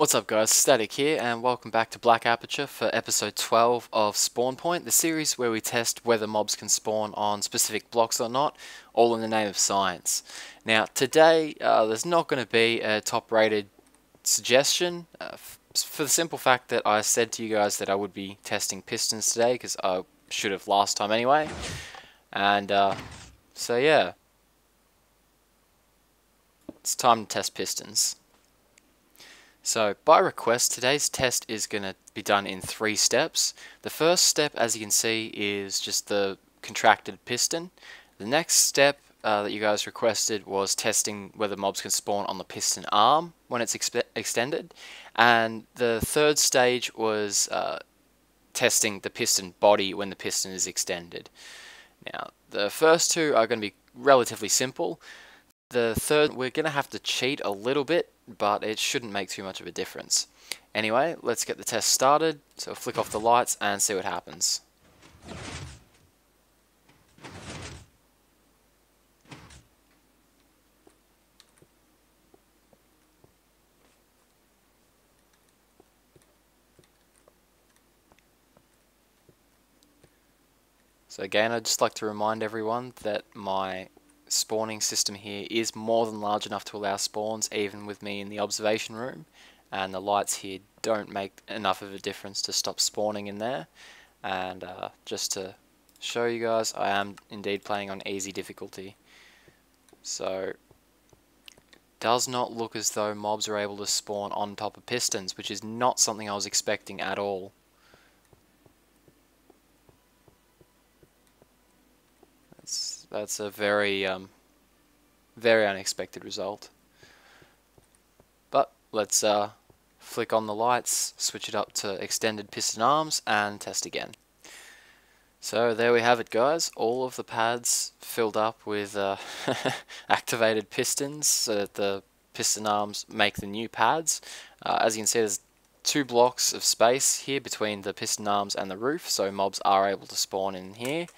What's up guys, Static here and welcome back to Black Aperture for episode 12 of Spawn Point, the series where we test whether mobs can spawn on specific blocks or not, all in the name of science. Now today there's not going to be a top rated suggestion for the simple fact that I said to you guys that I would be testing Pistons today because I should have last time anyway, and so yeah, it's time to test Pistons. So, by request, today's test is going to be done in 3 steps. The first step, as you can see, is just the contracted piston. The next step that you guys requested was testing whether mobs can spawn on the piston arm when it's extended. And the third stage was testing the piston body when the piston is extended. Now, the first two are going to be relatively simple. The third, we're going to have to cheat a little bit, but it shouldn't make too much of a difference. Anyway, let's get the test started. So flick off the lights and see what happens. So again, I'd just like to remind everyone that my spawning system here is more than large enough to allow spawns even with me in the observation room, and the lights here don't make enough of a difference to stop spawning in there. And just to show you guys, I am indeed playing on easy difficulty, so it does not look as though mobs are able to spawn on top of pistons, which is not something I was expecting at all. That's a very unexpected result. But let's flick on the lights, switch it up to extended piston arms, and test again. So there we have it, guys. All of the pads filled up with activated pistons, so that the piston arms make the new pads. As you can see, there's 2 blocks of space here between the piston arms and the roof, so mobs are able to spawn in here.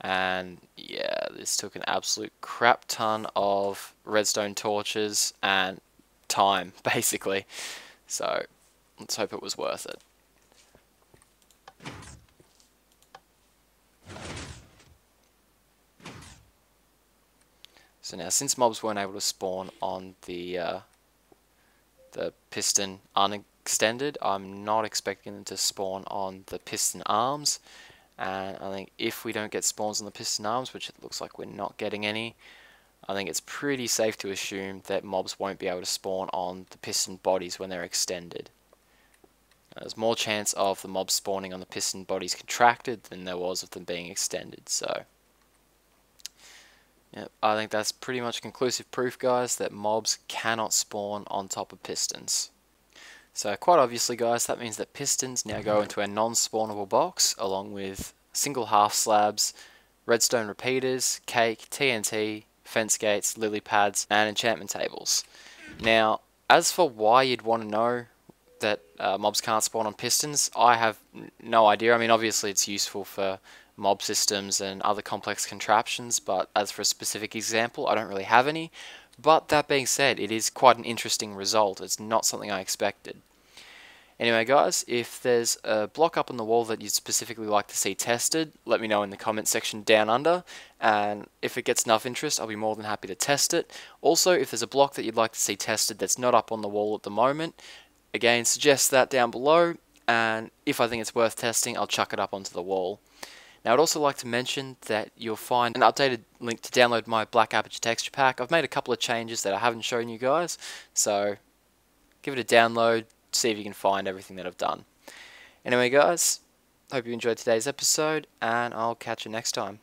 And yeah, this took an absolute crap ton of redstone torches and time, basically. So let's hope it was worth it. So now, since mobs weren't able to spawn on the piston unextended, I'm not expecting them to spawn on the piston arms. And I think if we don't get spawns on the piston arms, which it looks like we're not getting any, I think it's pretty safe to assume that mobs won't be able to spawn on the piston bodies when they're extended. There's more chance of the mobs spawning on the piston bodies contracted than there was of them being extended. So, yeah, I think that's pretty much conclusive proof, guys, that mobs cannot spawn on top of pistons. So quite obviously, guys, that means that pistons now go into a non-spawnable box along with single half slabs, redstone repeaters, cake, TNT, fence gates, lily pads, and enchantment tables. Now, as for why you'd want to know that mobs can't spawn on pistons, I have no idea. I mean, obviously it's useful for mob systems and other complex contraptions, but as for a specific example, I don't really have any. But that being said, it is quite an interesting result. It's not something I expected. Anyway, guys, if there's a block up on the wall that you'd specifically like to see tested, let me know in the comment section down under, and if it gets enough interest, I'll be more than happy to test it. Also, if there's a block that you'd like to see tested that's not up on the wall at the moment, again, suggest that down below, and if I think it's worth testing, I'll chuck it up onto the wall. Now, I'd also like to mention that you'll find an updated link to download my Black Aperture texture pack. I've made a couple of changes that I haven't shown you guys, so give it a download, see if you can find everything that I've done. Anyway, guys, hope you enjoyed today's episode, and I'll catch you next time.